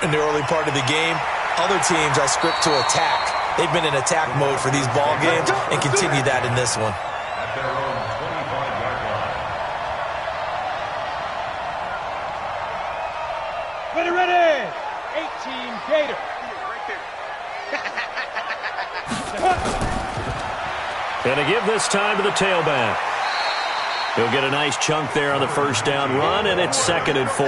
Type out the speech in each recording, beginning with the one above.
in the early part of the game. Other teams I script to attack. They've been in attack mode for these ball games and continue that in this one. Ready, 18 Gator. And to give this time to the tailback. He'll get a nice chunk there on the first down run, and it's 2nd and 4.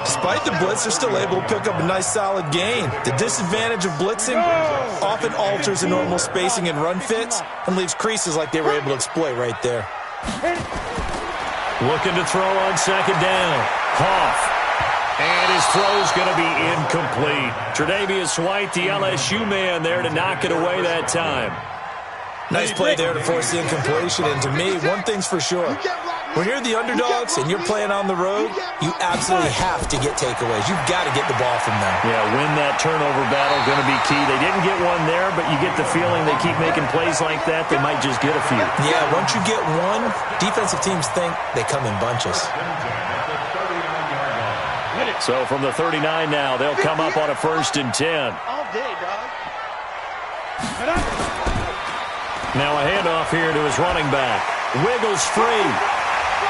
Despite the blitz, they're still able to pick up a nice solid gain. The disadvantage of blitzing often alters the normal spacing and run fits and leaves creases like they were able to exploit right there. Looking to throw on 2nd down. Hoff. And his throw's going to be incomplete. Tre'Davious White, the LSU man there to knock it away that time. Nice play there to force the incompletion. And to me, one thing's for sure. When you're the underdogs and you're playing on the road, you absolutely have to get takeaways. You've got to get the ball from them. Yeah, win that turnover battle, going to be key. They didn't get one there, but you get the feeling they keep making plays like that, they might just get a few. Yeah, once you get one, defensive teams think they come in bunches. So from the 39 now, they'll come up on a 1st and 10. All day, dog. Now a handoff here to his running back. Wiggles free.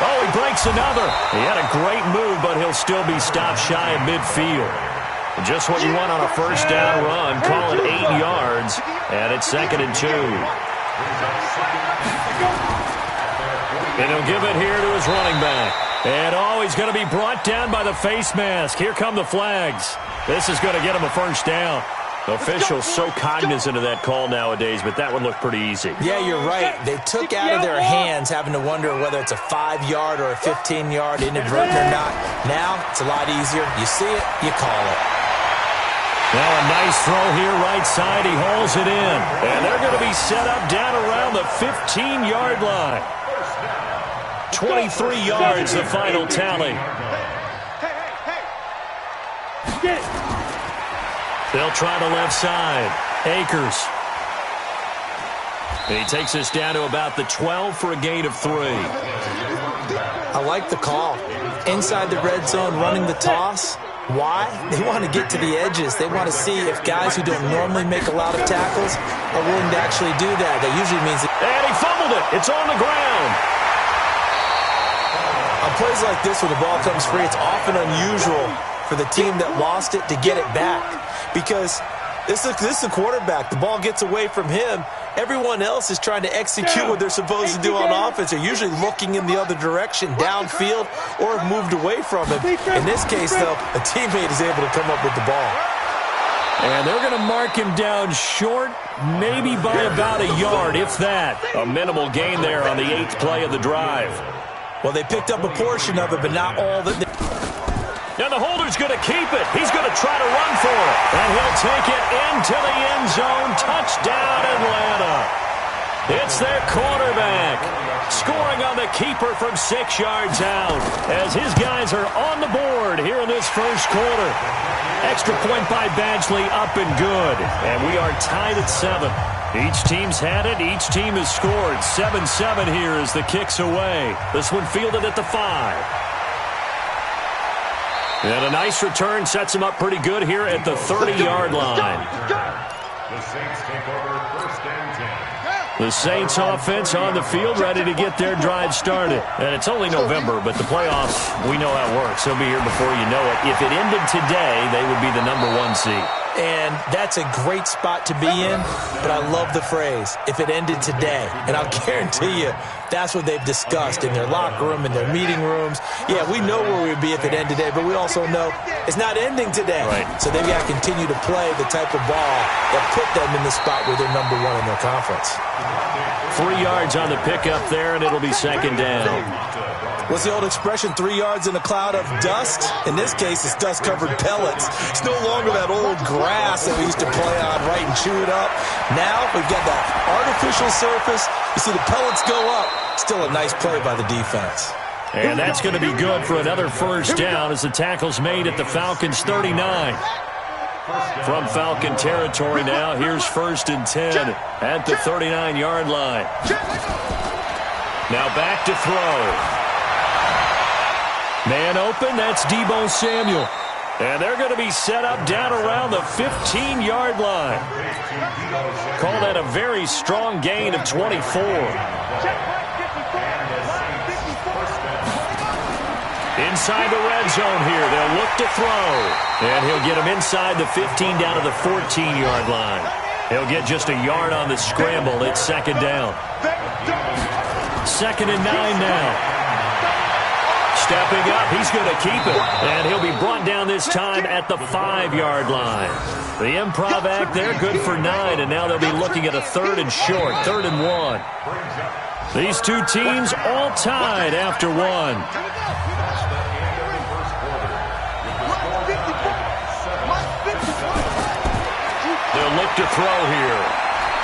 Oh, he breaks another. He had a great move, but he'll still be stopped shy of midfield. Just what you want on a first down run. Call it 8 yards, and it's 2nd and 2. And he'll give it here to his running back. And, oh, he's going to be brought down by the face mask. Here come the flags. This is going to get him a first down. Officials so cognizant of that call nowadays, but that one looked pretty easy. Yeah, you're right. They took out of their hands having to wonder whether it's a 5-yard or a 15-yard inadvertent or not. Now, it's a lot easier. You see it, you call it. Now a nice throw here right side. He hauls it in. And they're going to be set up down around the 15-yard line. 23 yards, the final tally. They'll try the left side. Akers. And he takes us down to about the 12 for a gain of 3. I like the call. Inside the red zone, running the toss. Why? They want to get to the edges. They want to see if guys who don't normally make a lot of tackles are willing to actually do that. That usually means... And he fumbled it. It's on the ground. On plays like this where the ball comes free, it's often unusual for the team that lost it to get it back. Because this is the quarterback. The ball gets away from him. Everyone else is trying to execute what they're supposed to do on offense. They're usually looking in the other direction, downfield, or have moved away from him. In this case, though, a teammate is able to come up with the ball. And they're going to mark him down short, maybe by about a yard, if that. A minimal gain there on the 8th play of the drive. Well, they picked up a portion of it, but not all that. And the holder's going to keep it. He's going to try to run for it. And he'll take it into the end zone. Touchdown, Atlanta. It's their quarterback scoring on the keeper from 6 yards out as his guys are on the board here in this first quarter. Extra point by Badgley, up and good. And we are tied at 7. Each team's had it. Each team has scored. 7-7 here as the kick's away. This one fielded at the 5. And a nice return sets him up pretty good here at the 30-yard line. The Saints take over 1st and 10. The Saints offense on the field ready to get their drive started. And it's only November, but the playoffs, we know how it works. They'll be here before you know it. If it ended today, they would be the #1 seed. And that's a great spot to be in, but I love the phrase, if it ended today. And I'll guarantee you, that's what they've discussed in their locker room, in their meeting rooms. Yeah, we know where we would be if it ended today, but we also know it's not ending today. Right. So they've got to continue to play the type of ball that put them in the spot where they're #1 in their conference. 3 yards on the pickup there, and it'll be 2nd down. What's the old expression, 3 yards in a cloud of dust? In this case, it's dust-covered pellets. It's no longer that old grass that we used to play on, right, and chew it up. Now we've got that artificial surface. You see the pellets go up. Still a nice play by the defense. And that's going to be good for another first down as the tackle's made at the Falcons' 39. From Falcon territory now, here's 1st and 10 at the 39-yard line. Now back to throw. Man open, that's Deebo Samuel. And they're going to be set up down around the 15-yard line. Call that a very strong gain of 24. Inside the red zone here. They'll look to throw. And he'll get him inside the 15 down to the 14-yard line. He'll get just a yard on the scramble. It's second down. 2nd and 9 now. Stepping up, he's going to keep it. And he'll be brought down this time at the 5-yard line. The improv act there, good for 9, and now they'll be looking at a 3rd and short, 3rd and 1. These two teams all tied after 1. They'll look to throw here.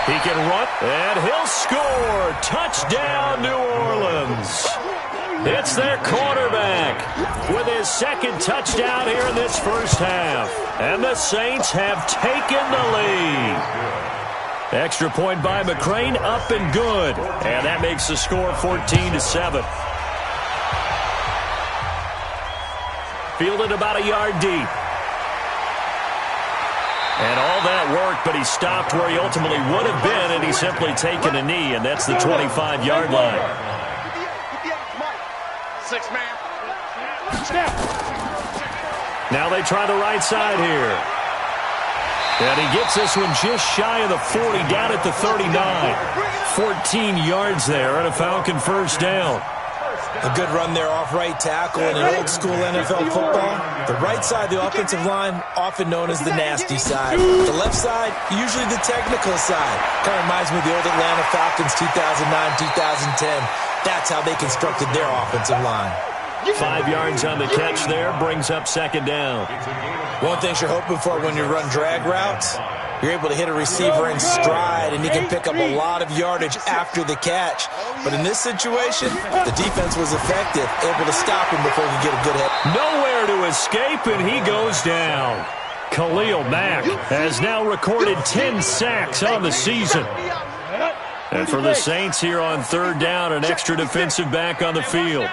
He can run, and he'll score. Touchdown, New Orleans. It's their quarterback with his 2nd touchdown here in this first half. And the Saints have taken the lead. Extra point by McCrane, up and good. And that makes the score 14-7. Fielded about a yard deep. And all that worked, but he stopped where he ultimately would have been, and he's simply taken a knee, and that's the 25-yard line. 6-man. Now they try the right side here. And he gets this one just shy of the 40, down at the 39. 14 yards there and a Falcon first down. A good run there off right tackle in an old-school NFL football. The right side, the offensive line, often known as the nasty side. The left side, usually the technical side. Kind of reminds me of the old Atlanta Falcons 2009-2010. That's how they constructed their offensive line. 5 yards on the catch there, brings up second down. One thing you're hoping for when you run drag routes, you're able to hit a receiver in stride, and he can pick up a lot of yardage after the catch. But in this situation, the defense was effective, able to stop him before he could get a good hit. Nowhere to escape, and he goes down. Khalil Mack has now recorded 10 sacks on the season. And for the Saints here on 3rd down, an extra defensive back on the field.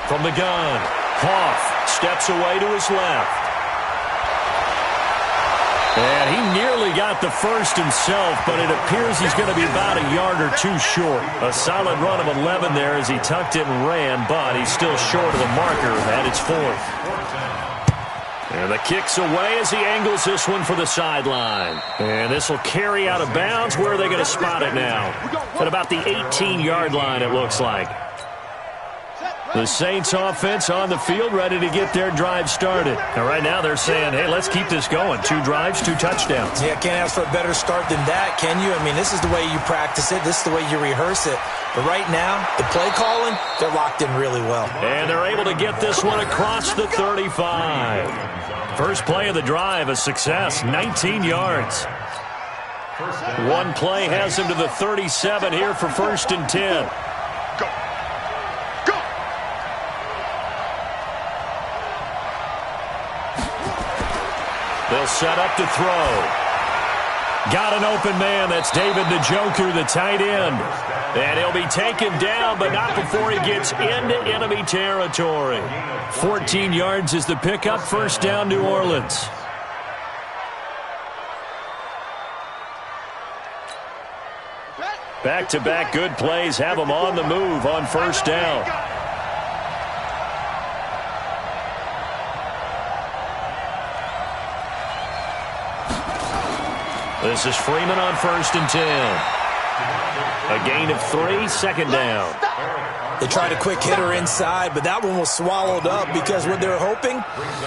From the gun, Hoff steps away to his left. And he nearly got the first himself, but it appears he's going to be about a yard or two short. A solid run of 11 there as he tucked it and ran, but he's still short of the marker at its 4th. And the kick's away as he angles this one for the sideline. And this will carry out of bounds. Where are they going to spot it now? At about the 18-yard line, it looks like. The Saints offense on the field, ready to get their drive started. And right now they're saying, hey, let's keep this going. 2 drives, 2 touchdowns. Yeah, can't ask for a better start than that, can you? I mean, this is the way you practice it. This is the way you rehearse it. But right now, the play calling, they're locked in really well. And they're able to get this one across the 35. First play of the drive, a success, 19 yards. One play has him to the 37 here for 1st and 10. They'll set up to throw. Got an open man. That's David Njoku, the tight end. And he'll be taken down, but not before he gets into enemy territory. 14 yards is the pickup. First down, New Orleans. Back-to-back good plays have them on the move on first down. This is Freeman on 1st and 10. A gain of 3, second down. They tried a quick hitter inside, but that one was swallowed up because what they're hoping,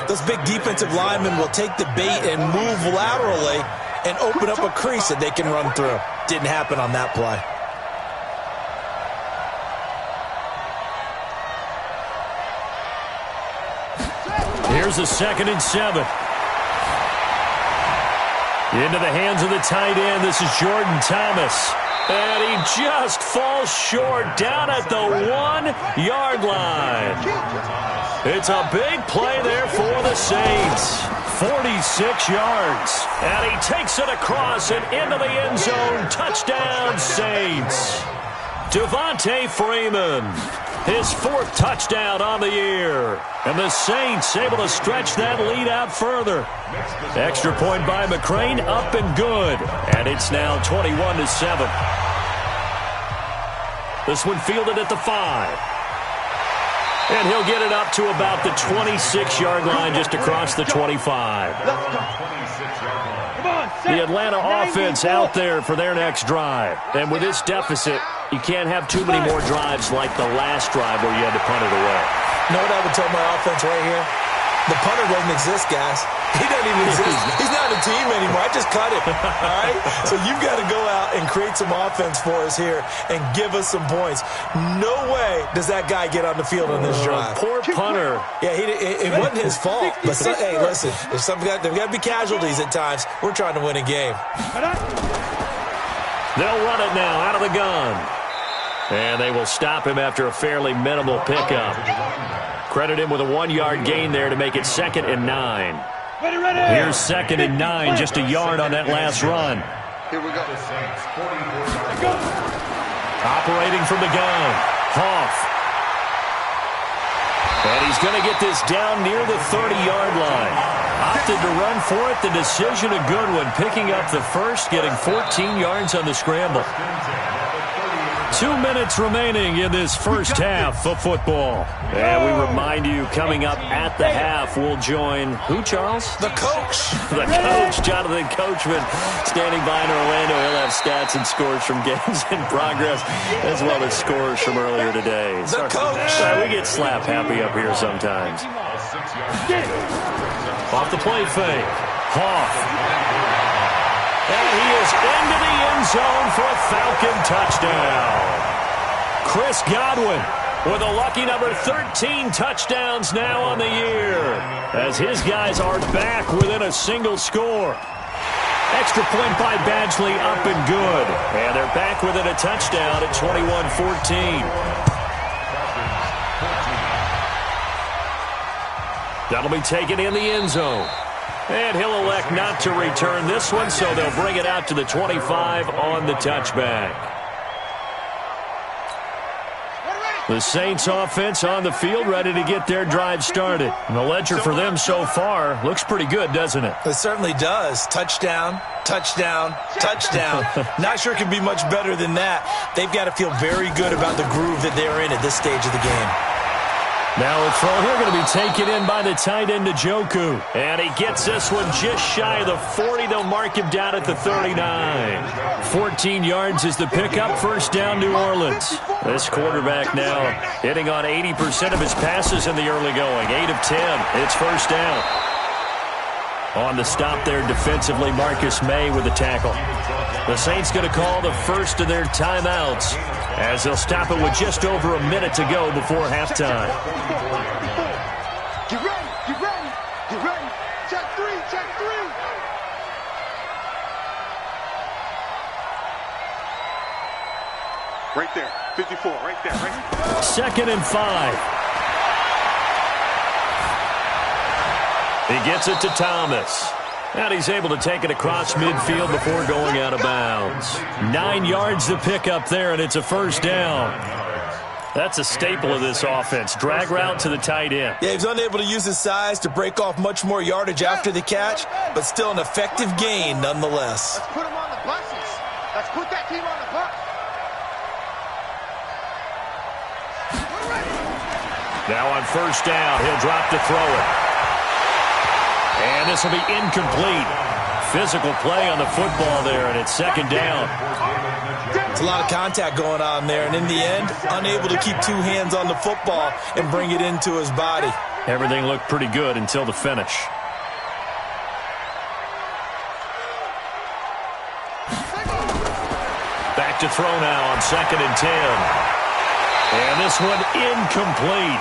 those big defensive linemen will take the bait and move laterally and open up a crease that they can run through. Didn't happen on that play. Here's a 2nd and 7. Into the hands of the tight end. This is Jordan Thomas. And he just falls short down at the 1-yard line. It's a big play there for the Saints. 46 yards. And he takes it across and into the end zone. Touchdown, Saints. Devontae Freeman. His 4th touchdown on the year. And the Saints able to stretch that lead out further. Extra point by McCrane, up and good. And it's now 21-7. This one fielded at the 5. And he'll get it up to about the 26-yard line, just across the 25. The Atlanta offense out there for their next drive. And with this deficit, you can't have too many more drives like the last drive where you had to punt it away. You know what I would tell my offense right here? The punter doesn't exist, guys. He doesn't even exist. He's not a team anymore. I just cut him, all right? So you've got to go out and create some offense for us here and give us some points. No way does that guy get on the field on this drive. Poor punter. Yeah, it wasn't his fault. But, hey, listen, there's got to be casualties at times. We're trying to win a game. They'll run it now out of the gun. And they will stop him after a fairly minimal pickup. Credit him with a 1-yard gain there to make it 2nd and 9. Here's 2nd and 9, just a yard on that last run. Here we go. Operating from the gun, Hoff. And he's going to get this down near the 30-yard line. Opted to run for it. The decision a good one. Picking up the first, getting 14 yards on the scramble. 2 minutes remaining in this first half of football. And we remind you, coming up at the half, we'll join who, Charles? The coach. The coach, Jonathan Coachman, standing by in Orlando. He'll have stats and scores from games in progress, as well as scores from earlier today. The coach. We get slap happy up here sometimes. Off the play fake. Hoff. And he is into the end zone for a Falcon touchdown. Chris Godwin with a lucky number 13 touchdowns now on the year, as his guys are back within a single score. Extra point by Badgley, up and good. And they're back within a touchdown at 21-14. That'll be taken in the end zone. And he'll elect not to return this one, so they'll bring it out to the 25 on the touchback. The Saints offense on the field, ready to get their drive started. And the ledger for them so far looks pretty good, doesn't it? It certainly does. Touchdown, touchdown, touchdown. Not sure it can be much better than that. They've got to feel very good about the groove that they're in at this stage of the game. Now a throw here going to be taken in by the tight end, Njoku. And he gets this one just shy of the 40. They'll mark him down at the 39. 14 yards is the pickup. First down, New Orleans. This quarterback now hitting on 80% of his passes in the early going. 8 of 10. It's first down. On the stop there defensively, Marcus May with the tackle. The Saints going to call the first of their timeouts, as they'll stop it with just over a minute to go before halftime. Get ready, get ready, get ready. Check three, check three. Right there, 54, right there, right there. 2nd and 5. He gets it to Thomas. And he's able to take it across midfield before going out of bounds. 9 yards to pick up there, and it's a first down. That's a staple of this offense. Drag route to the tight end. Yeah, he's unable to use his size to break off much more yardage after the catch, but still an effective gain nonetheless. Let's put him on the buses. Let's put that team on the bus. Now on first down, he'll drop to throw it. And this will be incomplete. Physical play on the football there, and it's 2nd down. It's a lot of contact going on there, and in the end, unable to keep 2 hands on the football and bring it into his body. Everything looked pretty good until the finish. Back to throw now on 2nd and 10. And this one incomplete.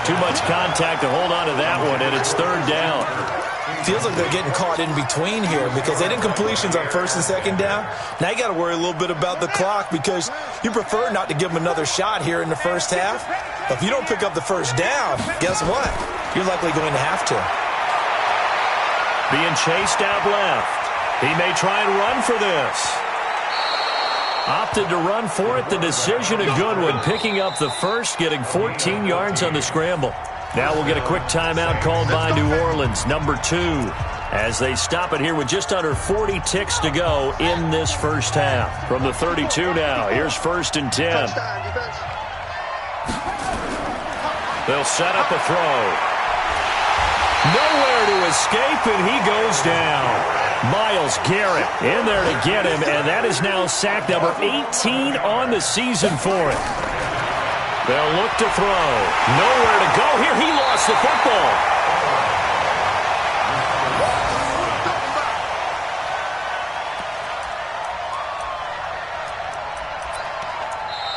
Too much contact to hold on to that one, and it's 3rd down. Feels like they're getting caught in between here because they did completions on 1st and 2nd down. Now you got to worry a little bit about the clock because you prefer not to give them another shot here in the first half. But if you don't pick up the first down, guess what? You're likely going to have to. Being chased out left. He may try and run for this. Opted to run for it. The decision a good one. Picking up the first, getting 14 yards on the scramble. Now we'll get a quick timeout called by New Orleans, number 2, as they stop it here with just under 40 ticks to go in this first half. From the 32 now, here's 1st and 10. They'll set up a throw. Nowhere to escape, and he goes down. Myles Garrett in there to get him, and that is now sack number 18 on the season for him. They'll look to throw. Nowhere to go here. He lost the football.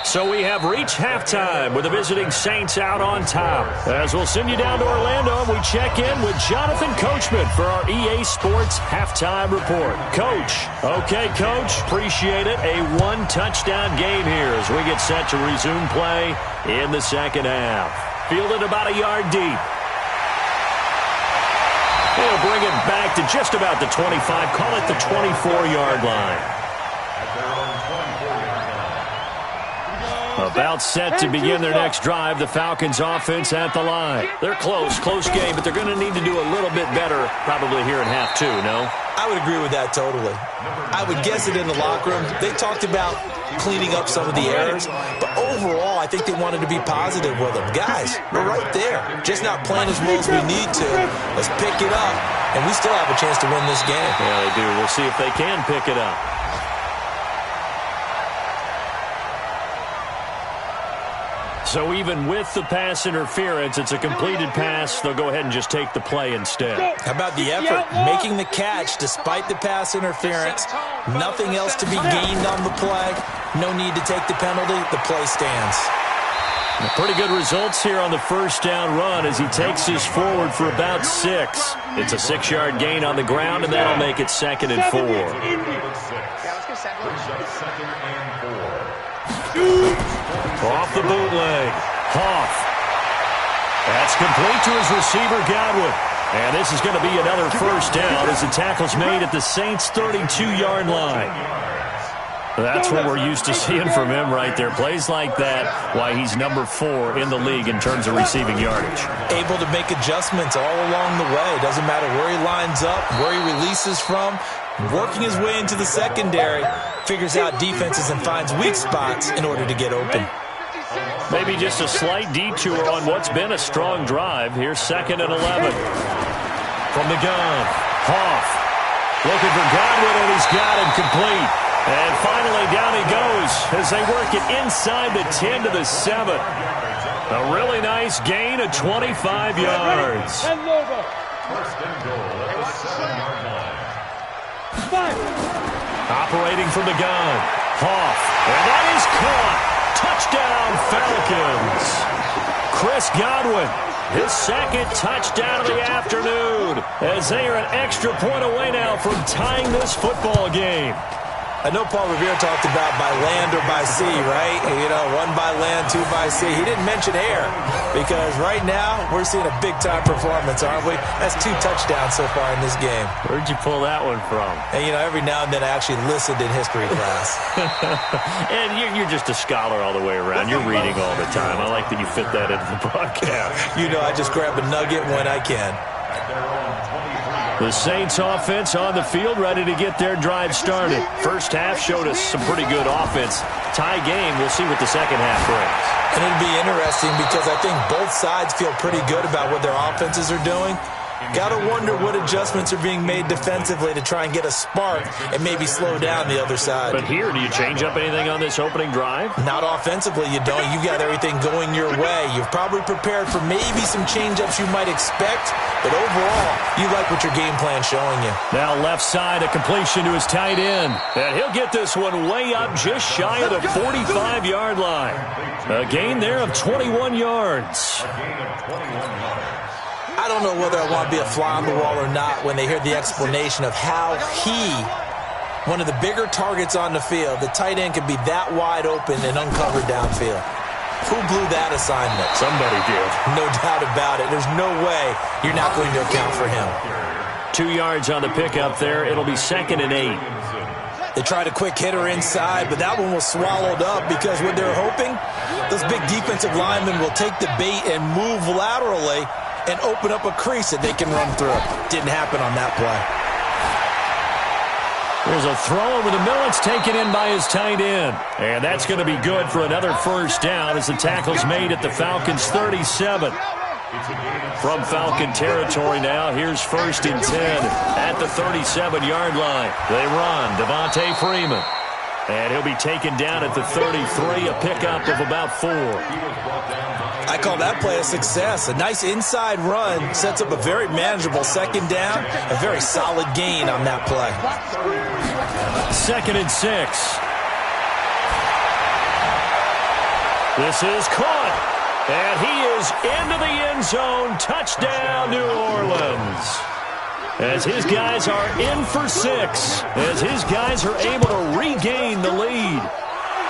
So we have reached halftime with the visiting Saints out on top. As we'll send you down to Orlando, we check in with Jonathan Coachman for our EA Sports Halftime Report. Coach. Okay, Coach. Appreciate it. A one-touchdown game here as we get set to resume play in the second half. Fielded about a yard deep. He'll bring it back to just about the 25. Call it the 24-yard line. About set to begin their next drive, the Falcons offense at the line. They're close game, but they're going to need to do a little bit better probably here in half 2, no? I would agree with that totally. I would guess it in the locker room. They talked about cleaning up some of the errors, but overall, I think they wanted to be positive with them. Guys, we're right there. Just not playing as well as we need to. Let's pick it up, and we still have a chance to win this game. Yeah, they do. We'll see if they can pick it up. So even with the pass interference, it's a completed pass. They'll go ahead and just take the play instead. How about the effort? Making the catch despite the pass interference. Nothing else to be gained on the play. No need to take the penalty. The play stands. Pretty good results here on the first down run as he takes this forward for about 6. It's a 6-yard gain on the ground, and that'll make it 2nd and 4. Off the bootleg. Hoff. That's complete to his receiver, Godwin. And this is going to be another first down as the tackle's made at the Saints' 32-yard line. That's what we're used to seeing from him right there. Plays like that, why he's number 4 in the league in terms of receiving yardage. Able to make adjustments all along the way. Doesn't matter where he lines up, where he releases from. Working his way into the secondary, figures out defenses and finds weak spots in order to get open. Maybe just a slight detour on what's been a strong drive. Here's 2nd and 11. From the gun, Hoff. Looking for Godwin, and he's got him complete. And finally down he goes as they work it inside the 10 to the 7. A really nice gain of 25 yards. First and goal at the 7-yard line. Operating from the gun, Hoff. And that is caught. Touchdown, Falcons. Chris Godwin, his 2nd touchdown of the afternoon, as they are an extra point away now from tying this football game. I know Paul Revere talked about by land or by sea, right? You know, 1 by land, 2 by sea. He didn't mention air because right now we're seeing a big-time performance, aren't we? That's 2 touchdowns so far in this game. Where'd you pull that one from? And, you know, every now and then I actually listened in history class. And you're just a scholar all the way around. You're reading all the time. I like that you fit that into the broadcast. You know, I just grab a nugget when I can. The Saints offense on the field, ready to get their drive started. First half showed us some pretty good offense. Tie game, we'll see what the second half brings. And it'll be interesting because I think both sides feel pretty good about what their offenses are doing. Got to wonder what adjustments are being made defensively to try and get a spark and maybe slow down the other side. But here, do you change up anything on this opening drive? Not offensively, you don't. You've got everything going your way. You've probably prepared for maybe some change-ups you might expect, but overall, you like what your game plan's showing you. Now left side, a completion to his tight end. And he'll get this one way up just shy of the 45-yard line. A gain there of 21 yards. I don't know whether I want to be a fly on the wall or not when they hear the explanation of how one of the bigger targets on the field, the tight end could be that wide open and uncovered downfield. Who blew that assignment? Somebody did. No doubt about it. There's no way you're not going to account for him. 2 yards on the pickup there. It'll be 2nd and 8. They tried a quick hitter inside, but that one was swallowed up because what they're hoping, those big defensive linemen will take the bait and move laterally and open up a crease that they can run through. Didn't happen on that play. There's a throw over the middle. It's taken in by his tight end. And that's going to be good for another first down as the tackle's made at the Falcons' 37. From Falcon territory now, here's 1st and 10 at the 37-yard line. They run. Devontae Freeman. And he'll be taken down at the 33, a pickup of about 4. I call that play a success. A nice inside run sets up a very manageable second down, a very solid gain on that play. 2nd and 6. This is caught. And he is into the end zone. Touchdown, New Orleans. As his guys are in for 6. As his guys are able to regain the lead.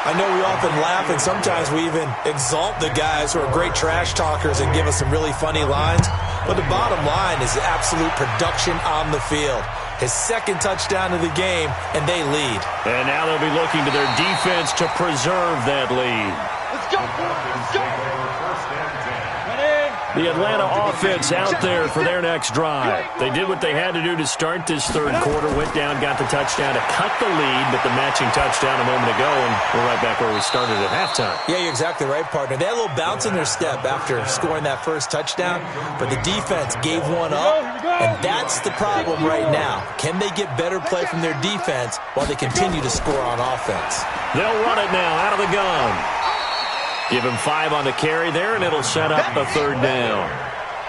I know we often laugh, and sometimes we even exalt the guys who are great trash talkers and give us some really funny lines. But the bottom line is absolute production on the field. His 2nd touchdown of the game, and they lead. And now they'll be looking to their defense to preserve that lead. Let's go. Let's go. The Atlanta offense out there for their next drive. They did what they had to do to start this 3rd quarter, went down, got the touchdown to cut the lead, but the matching touchdown a moment ago, and we're right back where we started at halftime. Yeah, you're exactly right, partner. They had a little bounce in their step after scoring that first touchdown, but the defense gave one up, and that's the problem right now. Can they get better play from their defense while they continue to score on offense? They'll run it now out of the gun. Give him 5 on the carry there, and it'll set up a 3rd down.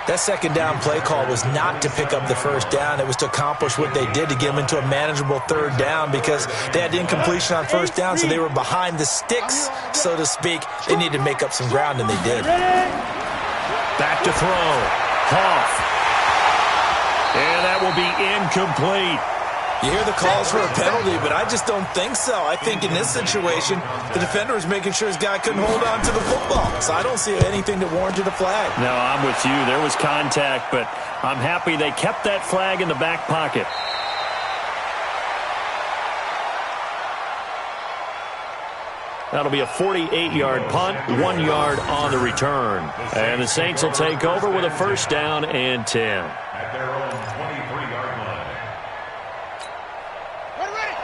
That 2nd down play call was not to pick up the 1st down. It was to accomplish what they did to get them into a manageable 3rd down because they had incompletion on 1st down, so they were behind the sticks, so to speak. They needed to make up some ground, and they did. Back to throw. Hoff. And that will be incomplete. You hear the calls for a penalty, but I just don't think so. I think in this situation, the defender was making sure his guy couldn't hold on to the football. So I don't see anything that warranted a flag. No, I'm with you. There was contact, but I'm happy they kept that flag in the back pocket. That'll be a 48-yard punt, 1 yard on the return. And the Saints will take over with a 1st down and 10. At their own 23-yard line.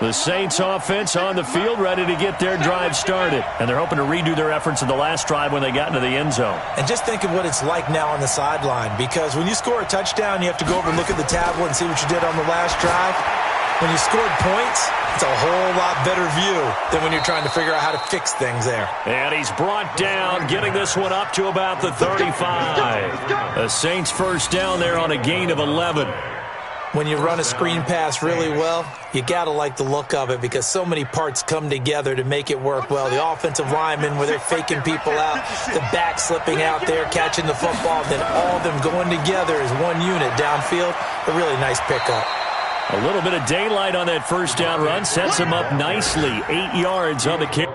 The Saints offense on the field, ready to get their drive started. And they're hoping to redo their efforts in the last drive when they got into the end zone. And just think of what it's like now on the sideline, because when you score a touchdown, you have to go over and look at the tablet and see what you did on the last drive. When you scored points, it's a whole lot better view than when you're trying to figure out how to fix things there. And he's brought down, getting this one up to about the 35. The Saints 1st down there on a gain of 11. When you run a screen pass really well, you got to like the look of it because so many parts come together to make it work well. The offensive linemen, where they're faking people out, the back slipping out there, catching the football, then all of them going together as one unit downfield. A really nice pickup. A little bit of daylight on that 1st down run sets him up nicely. 8 yards on the kick.